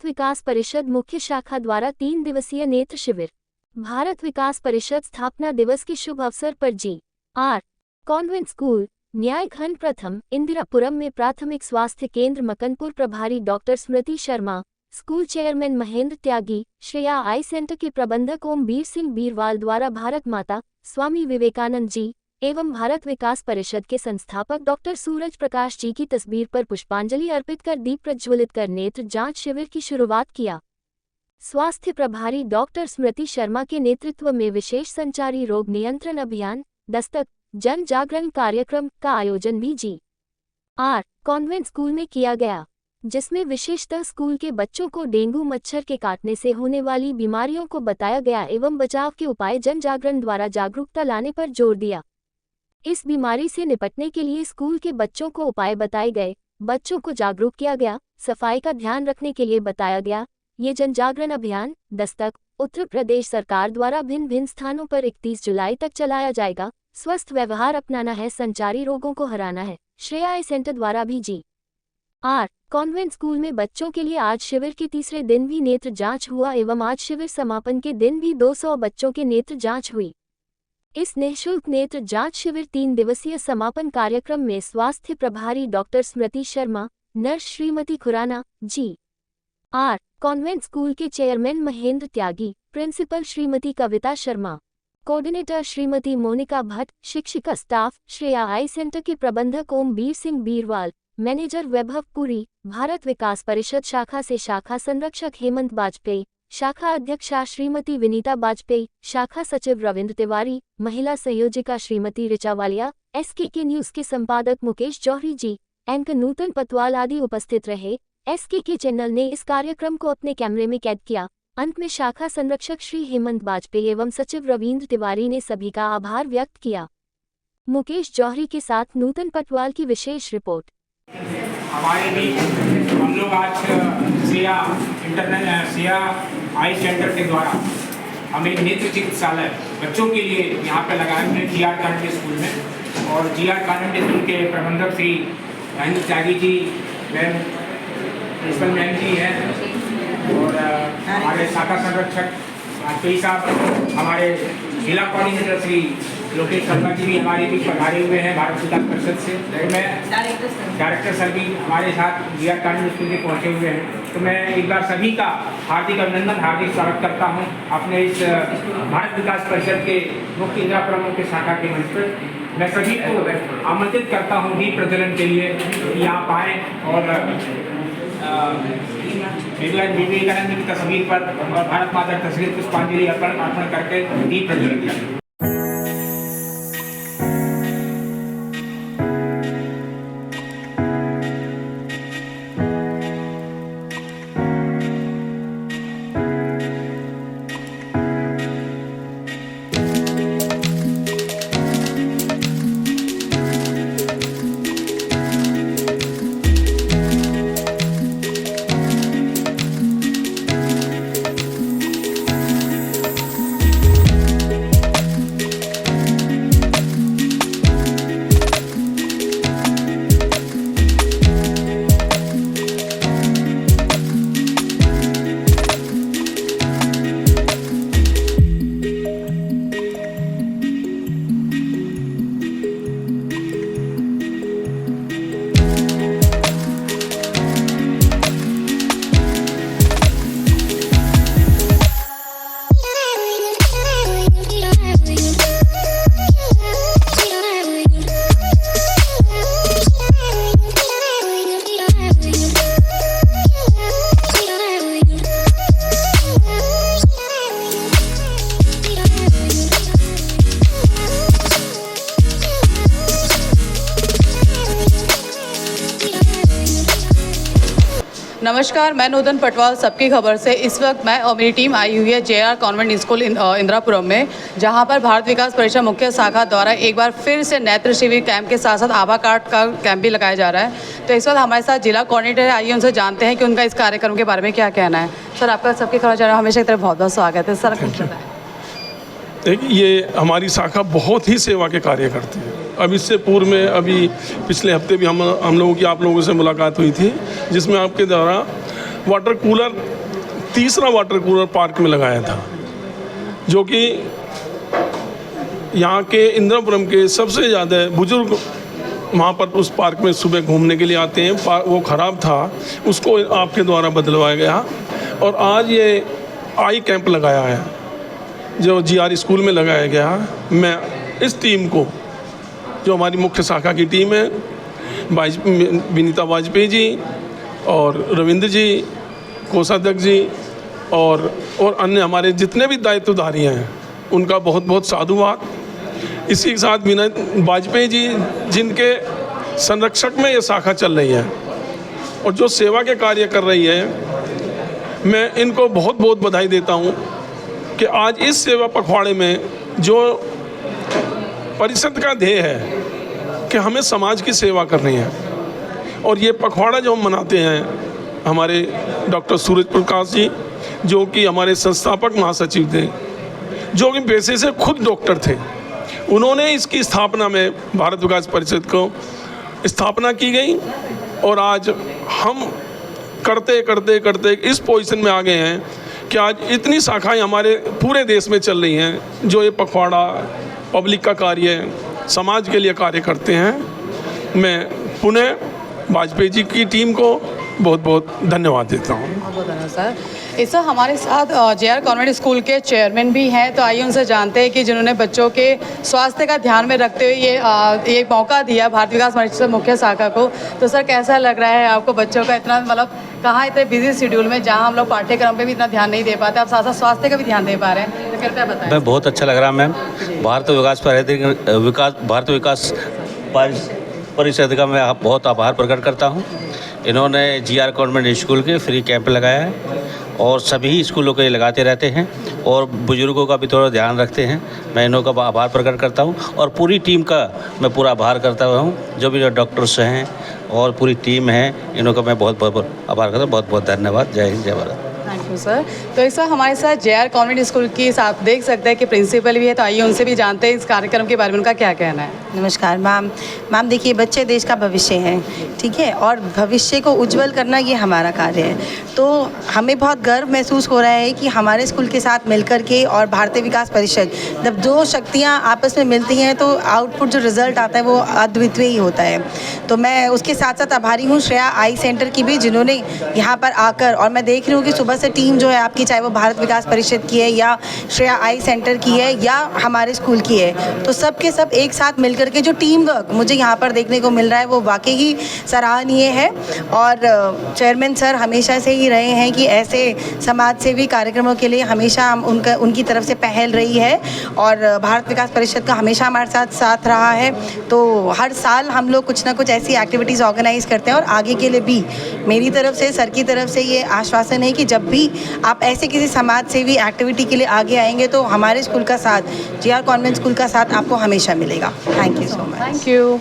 भारत विकास परिषद मुख्य शाखा द्वारा 3 दिवसीय नेत्र शिविर। भारत विकास परिषद स्थापना दिवस के शुभ अवसर पर जी.आर. कॉन्वेंट स्कूल, न्याय खंड प्रथम, इंदिरापुरम में प्राथमिक स्वास्थ्य केंद्र मकनपुर प्रभारी doctor Smriti Sharma, school chairman Mahendra त्यागी, श्रेया आई सेंटर के प्रबंधक ओमवीर सिंह बीरवाल द्वारा भारत माता, स्वामी विवेकानंद जी एवं भारत विकास परिषद के संस्थापक डॉक्टर सूरज प्रकाश जी की तस्वीर पर पुष्पांजलि अर्पित कर दीप प्रज्वलित कर नेत्र जांच शिविर की शुरुआत किया। स्वास्थ्य प्रभारी डॉक्टर स्मृति शर्मा के नेतृत्व में विशेष संचारी रोग नियंत्रण अभियान, दस्तक, जन जागरण कार्यक्रम का आयोजन भी जी.आर. कॉन्वेंट स्कूल में किया गया, जिसमें विशेषतः स्कूल के बच्चों को डेंगू मच्छर के काटने से होने वाली बीमारियों को बताया गया एवं बचाव के उपाय जन जागरण द्वारा जागरूकता लाने पर जोर दिया। इस बीमारी से निपटने के लिए स्कूल के बच्चों को उपाय बताए गए, बच्चों को जागरूक किया गया, सफाई का ध्यान रखने के लिए बताया गया। ये जन जागरण अभियान, दस्तक, उत्तर प्रदेश सरकार द्वारा भिन्न भिन्न स्थानों पर 31 जुलाई तक चलाया जाएगा। स्वस्थ व्यवहार अपनाना है, संचारी रोगों को हराना है। श्रेया आई सेंटर द्वारा भी जी.आर. कॉन्वेंट स्कूल में बच्चों के लिए आज शिविर के तीसरे दिन भी नेत्र जांच हुआ एवं आज शिविर समापन के दिन भी 200 बच्चों के नेत्र जांच हुई। इस निःशुल्क नेत्र जांच शिविर 3 दिवसीय समापन कार्यक्रम में स्वास्थ्य प्रभारी doctor Smriti Sharma, nurse Shrimati Khurana, G R. Convent school के chairman Mahendra Tyagi, principal Shrimati Kavita Sharma, coordinator Shrimati Monika Bhatt, शिक्षिका स्टाफ, श्रेया आई सेंटर के प्रबंधक ओमवीर सिंह बीरवाल, मैनेजर वैभव पुरी, भारत विकास परिषद शाखा से शाखा संरक्षक हेमंत बाजपेयी, शाखा अध्यक्षा श्रीमती विनीता बाजपेयी, शाखा सचिव रविंद्र तिवारी, महिला संयोजिका श्रीमती ऋचा वालिया, SKK न्यूज के संपादक मुकेश जौहरी जी, एंकर नूतन पतवाल आदि उपस्थित रहे। SKK चैनल ने इस कार्यक्रम को अपने कैमरे में कैद किया। अंत में शाखा संरक्षक श्री हेमंत बाजपेयी एवं सचिव रविंद्र तिवारी ने सभी का आभार व्यक्त किया। मुकेश जौहरी के साथ नूतन पटवाल की विशेष रिपोर्ट। हमारे भी हम लोग आज श्रेया आई सेंटर के द्वारा हम एक नेत्र चिकित्सालय बच्चों के लिए यहाँ पे लगाए हुए जी.आर. कॉन्वेंट स्कूल में, और जी.आर. कॉन्वेंट स्कूल के प्रबंधक Shri Mahendra Tyagi ji, ma'am principal ma'am जी हैं, और हमारे शाखा संरक्षक वाजपेयी साहब, हमारे जिला कोऑर्डिनेटर श्री लोकेश शर्मा जी भी हमारे बीच पधारे हुए हैं भारत विकास परिषद से। मैं डायरेक्टर सर भी हमारे साथ जी.आर. कॉन्वेंट स्कूल में पहुँचे हुए हैं। तो मैं एक बार सभी का हार्दिक अभिनंदन, हार्दिक स्वागत करता हूं अपने इस भारत विकास परिषद के मुख्य इंदिरापुरम के शाखा के मंच पर। मैं सभी को आमंत्रित करता हूं दीप प्रज्वलन के लिए कि आप आएँ और विवेकानंद की तस्वीर पर और भारत माता की तस्वीर पुष्पांजलि अर्पण करके दीप प्रज्वलन करें। नमस्कार, मैं नूतन पटवाल सबकी खबर से। इस वक्त मैं और मेरी टीम आई हुई है जे.आर. कॉन्वेंट स्कूल इंदिरापुरम में, जहां पर भारत विकास परिषद मुख्य शाखा द्वारा एक बार फिर से नेत्र शिविर कैंप के साथ साथ आभा कार्ड का कैंप भी लगाया जा रहा है। तो इस वक्त हमारे साथ जिला कोऑर्डिनेटर आइए उनसे जानते हैं कि उनका इस कार्यक्रम के बारे में क्या कहना है। सर, आपका सबकी खबर चैनल हमेशा की तरह बहुत बहुत स्वागत है। सर, देखिए, ये हमारी शाखा बहुत ही सेवा के कार्य करती है। अब इससे पूर्व में अभी पिछले हफ्ते भी हम लोगों की आप लोगों से मुलाकात हुई थी, जिसमें आपके द्वारा वाटर कूलर, तीसरा वाटर कूलर पार्क में लगाया था, जो कि यहाँ के इंदिरापुरम के सबसे ज़्यादा बुजुर्ग वहाँ पर उस पार्क में सुबह घूमने के लिए आते हैं। वो ख़राब था, उसको आपके द्वारा बदलवाया गया। और आज ये आई कैंप लगाया है जो GR स्कूल में लगाया गया। मैं इस टीम को, जो हमारी मुख्य शाखा की टीम है, विनीता वाजपेयी जी और रविंद्र जी, कोषाध्यक्ष जी और अन्य हमारे जितने भी दायित्वधारी हैं, उनका बहुत बहुत साधुवाद। इसी के साथ विनय वाजपेयी जी, जिनके संरक्षक में ये शाखा चल रही है और जो सेवा के कार्य कर रही है, मैं इनको बहुत बहुत बधाई देता हूँ कि आज इस सेवा पखवाड़े में जो परिषद का ध्येय है कि हमें समाज की सेवा करनी है, और ये पखवाड़ा जो हम मनाते हैं, हमारे डॉक्टर सूरज प्रकाश जी, जो कि हमारे संस्थापक महासचिव थे, जो कि पेशे से खुद डॉक्टर थे, उन्होंने इसकी स्थापना में भारत विकास परिषद को स्थापना की गई। और आज हम करते करते करते इस पोजीशन में आ गए हैं कि आज इतनी शाखाएं हमारे पूरे देश में चल रही हैं, जो ये पखवाड़ा पब्लिक का कार्य, समाज के लिए कार्य करते हैं। मैं पुनः वाजपेयी जी की टीम को बहुत बहुत धन्यवाद देता हूँ। बहुत धन्यवाद सर। इस वक्त हमारे साथ JR कॉन्वेंट स्कूल के चेयरमैन भी हैं, तो आइए उनसे जानते हैं कि जिन्होंने बच्चों के स्वास्थ्य का ध्यान में रखते हुए ये मौका दिया भारत विकास परिषद मुख्य शाखा को। तो सर, कैसा लग रहा है आपको बच्चों का इतना, मतलब कहाँ इतने बिजी शेड्यूल में, जहाँ हम लोग पाठ्यक्रम पे भी इतना ध्यान नहीं दे पाते, आप साथ साथ स्वास्थ्य का भी ध्यान दे पा रहे हैं, तो कृपया बताएं। मैं बहुत अच्छा लग रहा है मैम। भारत विकास परिषद का मैं बहुत आभार प्रकट करता हूँ। इन्होंने GR कॉन्वेंट स्कूल के फ्री कैंप लगाया है और सभी स्कूलों के लगाते रहते हैं और बुजुर्गों का भी थोड़ा ध्यान रखते हैं। मैं इन्हों का आभार प्रकट करता हूँ और पूरी टीम का मैं पूरा आभार करता हूँ, जो भी डॉक्टर्स हैं और पूरी टीम है, इन्हों का मैं बहुत बहुत आभार करता हूँ। बहुत बहुत धन्यवाद। जय हिंद, जय भारत। Thank you sir. तो इस वक्त हमारे साथ JR कॉन्वेंट स्कूल की आप देख सकते हैं कि प्रिंसिपल भी है, तो आइए उनसे भी जानते हैं इस कार्यक्रम के बारे में उनका क्या कहना है। नमस्कार मैम। देखिए, बच्चे देश का भविष्य हैं, ठीक है, और भविष्य को उज्जवल करना ये हमारा कार्य है। तो हमें बहुत गर्व महसूस हो रहा है कि हमारे स्कूल के साथ मिलकर के और भारतीय विकास परिषद, जब दो शक्तियाँ आपस में मिलती हैं तो आउटपुट जो रिजल्ट आता है वो अद्वितीय ही होता है। तो मैं उसके साथ साथ आभारी हूँ श्रेया आई सेंटर की भी, जिन्होंने यहाँ पर आकर, और मैं देख रही हूँ कि सुबह से टीम जो है आपकी, चाहे वो भारत विकास परिषद की है या श्रेया आई सेंटर की है या हमारे स्कूल की है, तो सब के सब एक साथ मिलकर के जो टीम वर्क मुझे यहाँ पर देखने को मिल रहा है वो वाकई ही सराहनीय है। और चेयरमैन सर हमेशा से ही रहे हैं कि ऐसे समाज सेवी कार्यक्रमों के लिए हमेशा हम उनकी तरफ से पहल रही है और भारत विकास परिषद का हमेशा हमारे साथ रहा है। तो हर साल हम लोग कुछ ना कुछ ऐसी एक्टिविटीज़ ऑर्गेनाइज करते हैं और आगे के लिए भी मेरी तरफ से, सर की तरफ से ये आश्वासन है कि जब भी आप ऐसे किसी समाज सेवी एक्टिविटी के लिए आगे आएंगे तो हमारे स्कूल का साथ, JR कॉन्वेंट स्कूल का साथ आपको हमेशा मिलेगा। Thank you so much. Thank you.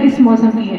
इस मौसम की है,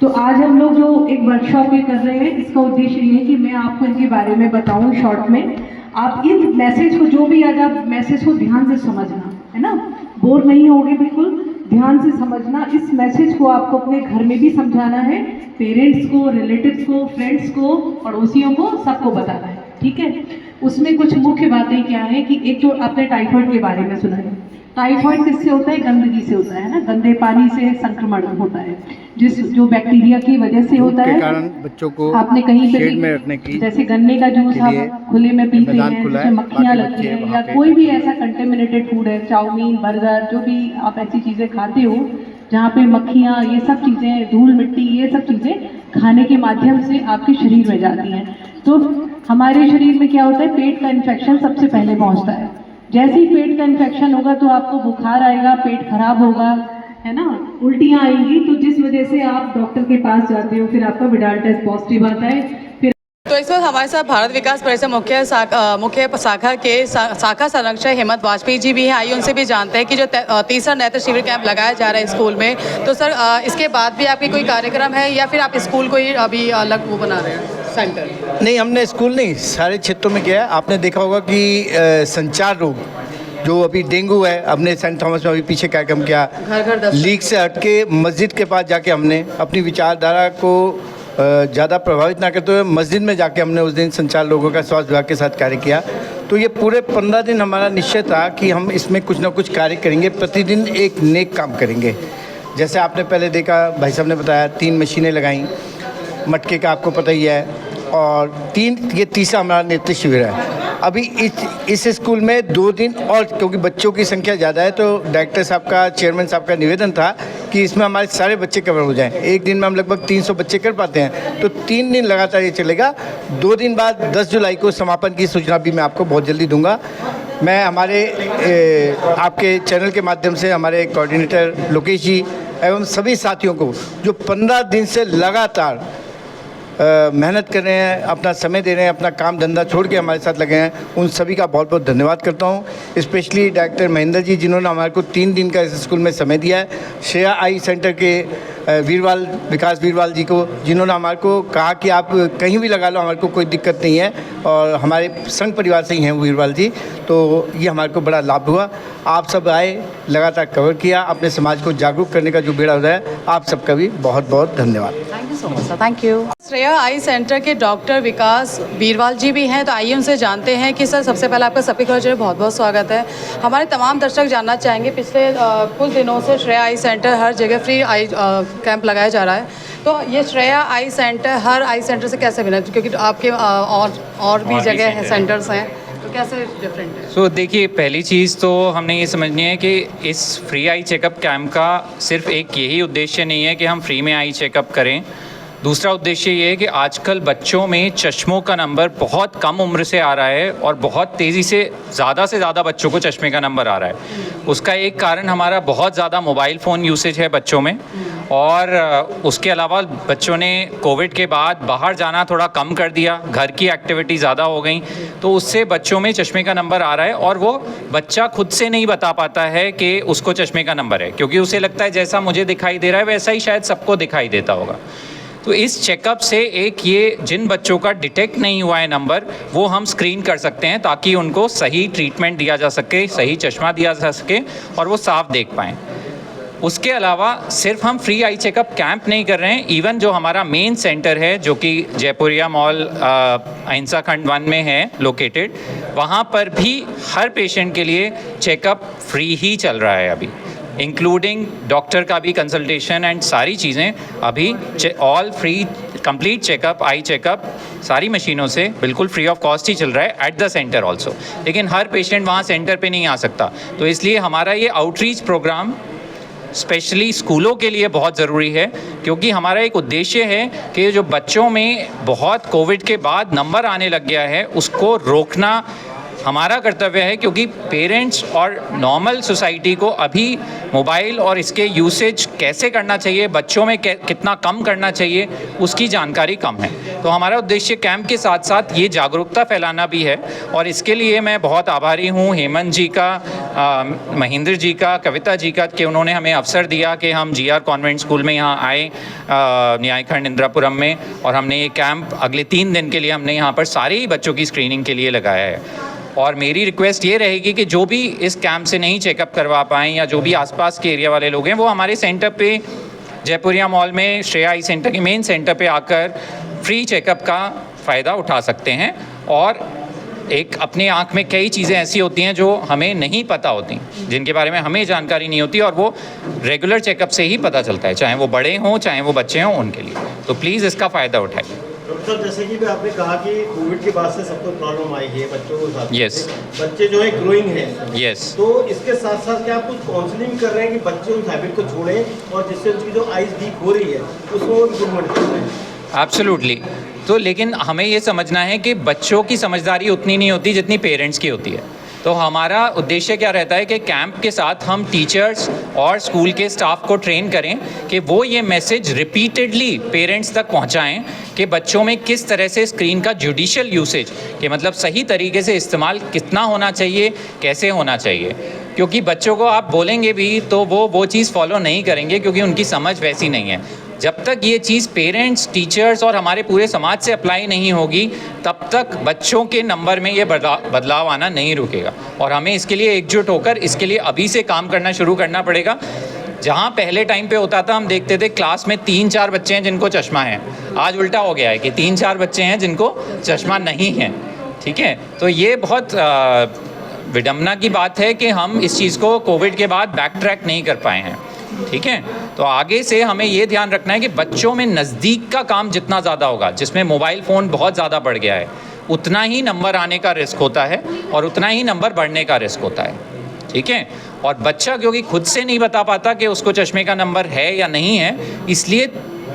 तो आज हम लोग जो एक वर्कशॉप ये कर रहे हैं, इसका उद्देश्य ये है कि मैं आपको इनके बारे में बताऊं शॉर्ट में। आप इन मैसेज को, जो भी आज आप मैसेज को ध्यान से समझना है ना, बोर नहीं होगे, बिल्कुल ध्यान से समझना। इस मैसेज को आपको अपने घर में भी समझाना है, पेरेंट्स को, रिलेटिव्स को, फ्रेंड्स को, पड़ोसियों को, सबको बताना है, ठीक है। उसमें कुछ मुख्य बातें क्या है कि एक तो आपने टाइफाइड के बारे में सुना है। टाइफाइड किससे होता है? गंदगी से होता है ना, गंदे पानी से संक्रमण होता है, जो बैक्टीरिया की वजह से होता है। कारण बच्चों को आपने कहीं शेड में रखने की, जैसे गन्ने का जूस आप खुले में पीते हैं, जिसमें मक्खियाँ लगती हैं, या कोई भी ऐसा कंटेमिनेटेड फूड है, चाउमीन, बर्गर, जो भी आप ऐसी चीज़ें खाते हो जहाँ पे मक्खियाँ, ये सब चीज़ें, धूल मिट्टी, ये सब चीज़ें खाने के माध्यम से आपके शरीर में जाती हैं। तो हमारे शरीर में क्या होता है, पेट का इन्फेक्शन सबसे पहले पहुँचता है। जैसे ही पेट का इन्फेक्शन होगा तो आपको बुखार आएगा, पेट खराब होगा, है ना, उल्टियाँ आएंगी, तो जिस वजह से आप डॉक्टर के पास जाते हो, फिर आपका विडाल टेस्ट पॉजिटिव आता है। फिर तो इस वक्त हमारे साथ भारत विकास परिषद मुख्य शाखा के शाखा संरक्षक हेमंत वाजपेयी जी भी हैं। आइए उनसे भी जानते हैं कि जो तीसरा नेत्र शिविर कैंप लगाया जा रहा है स्कूल में, तो सर इसके बाद भी आपकी कोई कार्यक्रम है या फिर आप स्कूल को ही अभी अलग वो बना रहे हैं सेंटर? नहीं, हमने स्कूल नहीं, सारे क्षेत्रों में किया है। आपने देखा होगा कि संचार रोग जो अभी डेंगू है, हमने सेंट थॉमस में अभी पीछे कार्यक्रम किया, घर घर लीक से हटके मस्जिद के पास जाके हमने अपनी विचारधारा को ज़्यादा प्रभावित ना करते हुए मस्जिद में जाके हमने उस दिन संचार लोगों का स्वास्थ्य विभाग के साथ कार्य किया। तो ये पूरे 15 दिन हमारा निश्चय था कि हम इसमें कुछ ना कुछ कार्य करेंगे, प्रतिदिन एक नेक काम करेंगे। जैसे आपने पहले देखा, भाई साहब ने बताया 3 मशीनें लगाई, मटके का आपको पता ही है, और ये तीसरा हमारा नेत्र शिविर है। अभी इस स्कूल में 2 दिन और, क्योंकि बच्चों की संख्या ज़्यादा है, तो डायरेक्टर साहब का, चेयरमैन साहब का निवेदन था कि इसमें हमारे सारे बच्चे कवर हो जाएं। एक दिन में हम लगभग 300 बच्चे कर पाते हैं, तो 3 दिन लगातार ये चलेगा। 2 दिन बाद 10 जुलाई को समापन की सूचना भी मैं आपको बहुत जल्दी दूंगा। मैं हमारे आपके चैनल के माध्यम से हमारे कोऑर्डिनेटर लोकेश जी एवं सभी साथियों को जो 15 दिन से लगातार मेहनत कर रहे हैं, अपना समय दे रहे हैं, अपना काम धंधा छोड़ के हमारे साथ लगे हैं, उन सभी का बहुत बहुत धन्यवाद करता हूं। स्पेशली डायरेक्टर महेंद्र जी, जिन्होंने हमारे को 3 दिन का इस स्कूल में समय दिया है। श्रेया आई सेंटर के विकास वीरवाल जी को, जिन्होंने हमारे को कहा कि आप कहीं भी लगा लो, हमारे को कोई दिक्कत नहीं है, और हमारे संघ परिवार से ही हैं वीरवाल जी। तो ये हमारे को बड़ा लाभ हुआ। आप सब आए, लगातार कवर किया, अपने समाज को जागरूक करने का जो बेड़ा हो रहा है, आप सबका भी बहुत बहुत धन्यवाद। Thank you so much sir, thank you. Shreya eye centre के डॉक्टर विकास बीरवाल जी भी हैं, तो आइए उनसे जानते हैं कि सर, सबसे पहले आपका सबकी खबर में बहुत बहुत स्वागत है। हमारे तमाम दर्शक जानना चाहेंगे, पिछले कुछ दिनों से श्रेया आई सेंटर हर जगह फ्री आई कैंप लगाया जा रहा है, तो ये श्रेया आई सेंटर हर आई सेंटर से कैसे भिन्न, क्योंकि आपके और भी जगह है, सेंटर्स हैं, तो कैसे डिफरेंट है? सो देखिए, पहली चीज़ तो हमने ये समझनी है कि इस फ्री आई चेकअप कैंप का सिर्फ एक यही उद्देश्य नहीं है कि हम फ्री में आई चेकअप करें। दूसरा उद्देश्य ये है कि आजकल बच्चों में चश्मों का नंबर बहुत कम उम्र से आ रहा है, और बहुत तेज़ी से ज़्यादा बच्चों को चश्मे का नंबर आ रहा है। उसका एक कारण हमारा बहुत ज़्यादा मोबाइल फ़ोन यूसेज है बच्चों में, और उसके अलावा बच्चों ने कोविड के बाद बाहर जाना थोड़ा कम कर दिया, घर की एक्टिविटी ज़्यादा हो गई, तो उससे बच्चों में चश्मे का नंबर आ रहा है, और वो बच्चा खुद से नहीं बता पाता है कि उसको चश्मे का नंबर है, क्योंकि उसे लगता है जैसा मुझे दिखाई दे रहा है वैसा ही शायद सबको दिखाई देता होगा। तो इस चेकअप से एक ये जिन बच्चों का डिटेक्ट नहीं हुआ है नंबर, वो हम स्क्रीन कर सकते हैं, ताकि उनको सही ट्रीटमेंट दिया जा सके, सही चश्मा दिया जा सके, और वो साफ देख पाएँ। उसके अलावा सिर्फ हम फ्री आई चेकअप कैंप नहीं कर रहे हैं, इवन जो हमारा मेन सेंटर है, जो कि जयपुरिया मॉल अहिंसा खंड 1 में है लोकेटेड, वहाँ पर भी हर पेशेंट के लिए चेकअप फ्री ही चल रहा है अभी, इंक्लूडिंग डॉक्टर का भी कंसल्टेशन एंड सारी चीज़ें अभी all free, complete checkup, eye checkup सारी मशीनों से बिल्कुल फ्री ऑफ कॉस्ट ही चल रहा है एट द सेंटर ऑल्सो। लेकिन हर पेशेंट वहाँ सेंटर पे नहीं आ सकता, तो इसलिए हमारा ये आउटरीच प्रोग्राम स्पेशली स्कूलों के लिए बहुत ज़रूरी है, क्योंकि हमारा एक उद्देश्य है कि जो बच्चों में बहुत कोविड के बाद नंबर आने लग गया है, उसको रोकना हमारा कर्तव्य है, क्योंकि पेरेंट्स और नॉर्मल सोसाइटी को अभी मोबाइल और इसके यूसेज कैसे करना चाहिए, बच्चों में कितना कम करना चाहिए, उसकी जानकारी कम है। तो हमारा उद्देश्य कैंप के साथ साथ ये जागरूकता फैलाना भी है, और इसके लिए मैं बहुत आभारी हूँ हेमंत जी का, महेंद्र जी का, कविता जी का, कि उन्होंने हमें अवसर दिया कि हम GR कॉन्वेंट स्कूल में यहाँ आए न्यायखंड इंदिरापुरम में, और हमने ये कैंप अगले 3 दिन के लिए हमने यहाँ पर सारे ही बच्चों की स्क्रीनिंग के लिए लगाया है। और मेरी रिक्वेस्ट ये रहेगी कि जो भी इस कैंप से नहीं चेकअप करवा पाएँ, या जो भी आसपास के एरिया वाले लोग हैं, वो हमारे सेंटर पे जयपुरिया मॉल में श्रेया आई सेंटर के मेन सेंटर पे आकर फ्री चेकअप का फ़ायदा उठा सकते हैं। और एक अपने आँख में कई चीज़ें ऐसी होती हैं जो हमें नहीं पता होती, जिनके बारे में हमें जानकारी नहीं होती, और वो रेगुलर चेकअप से ही पता चलता है, चाहे वो बड़े हों चाहे वो बच्चे हों, उनके लिए। तो प्लीज़ इसका फ़ायदा उठाइए। डॉक्टर, जैसे कि आपने कहा कि कोविड के बाद से सबको प्रॉब्लम आई है बच्चों के साथ, यस, बच्चे जो है ग्रोइंग है, यस, तो इसके साथ साथ क्या आप कुछ काउंसलिंग कर रहे हैं कि बच्चे उस हैबिट को छोड़ें, और जिससे उनकी जो आइज वीक हो रही है उसको इम्प्रूवमेंट कर रहे हैं? एब्सोल्युटली। तो लेकिन हमें ये समझना है कि बच्चों की समझदारी उतनी नहीं होती जितनी पेरेंट्स की होती है। तो हमारा उद्देश्य क्या रहता है कि कैंप के साथ हम टीचर्स और स्कूल के स्टाफ को ट्रेन करें कि वो ये मैसेज रिपीटेडली पेरेंट्स तक पहुंचाएं कि बच्चों में किस तरह से स्क्रीन का जुडिशियल यूसेज, कि मतलब सही तरीके से इस्तेमाल कितना होना चाहिए, कैसे होना चाहिए। क्योंकि बच्चों को आप बोलेंगे भी तो वो चीज़ फॉलो नहीं करेंगे, क्योंकि उनकी समझ वैसी नहीं है। जब तक ये चीज़ पेरेंट्स, टीचर्स और हमारे पूरे समाज से अप्लाई नहीं होगी, तब तक बच्चों के नंबर में ये बदलाव आना नहीं रुकेगा। और हमें इसके लिए एकजुट होकर इसके लिए अभी से काम करना शुरू करना पड़ेगा। जहाँ पहले टाइम पे होता था हम देखते थे क्लास में 3-4 बच्चे हैं जिनको चश्मा है, आज उल्टा हो गया है कि 3-4 बच्चे हैं जिनको चश्मा नहीं है। ठीक है, तो ये बहुत विडम्बना की बात है कि हम इस चीज़ को कोविड के बाद बैक ट्रैक नहीं कर पाए हैं। ठीक है, तो आगे से हमें ये ध्यान रखना है कि बच्चों में नज़दीक का काम जितना ज़्यादा होगा, जिसमें मोबाइल फ़ोन बहुत ज़्यादा बढ़ गया है, उतना ही नंबर आने का रिस्क होता है और उतना ही नंबर बढ़ने का रिस्क होता है। ठीक है, और बच्चा क्योंकि खुद से नहीं बता पाता कि उसको चश्मे का नंबर है या नहीं है, इसलिए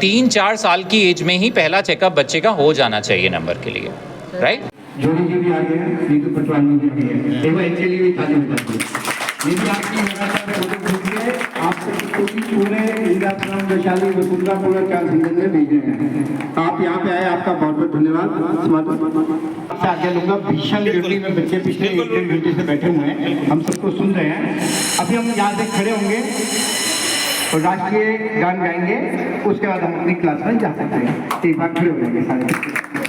3-4 साल की एज में ही पहला चेकअप बच्चे का हो जाना चाहिए नंबर के लिए, राइट। जोड़ी जी भी आ गए हैं, नीतू पटवाल जी भी आ गए हैं, देखो इनके लिए भी ताली बजाइए। ये भी आपकी लगातार फोटो खींचिए, आपसे क्योंकि पूरे इंदिरापुरम, वैशाली, वसुंधरा पूरा चार सिंगल में भेज रहे हैं। आप यहाँ पे आए, आपका बहुत बहुत धन्यवाद। आपसे आगे लूँगा, भीषण गर्मी में बच्चे पिछले 1-1.5 घंटे से बैठे हुए हैं, हम सबको सुन रहे हैं। अभी हम यहाँ से खड़े होंगे और राष्ट्रीय गान गाएंगे, उसके बाद हम अपनी क्लास में जा सकते हैं। एक बार खड़े हो जाएंगे सारे।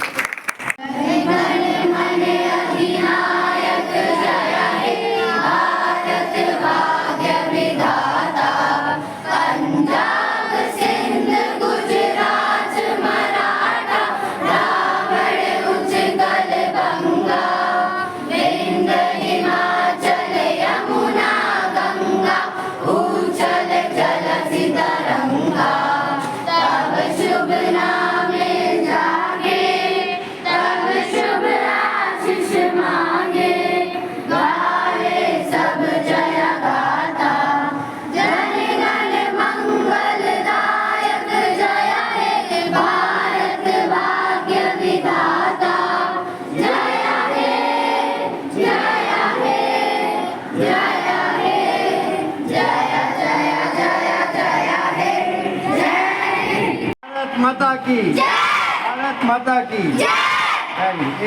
माता की भारत माता की।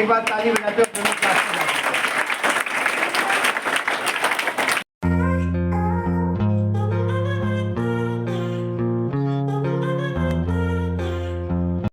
एक बार ताली बजाते हो।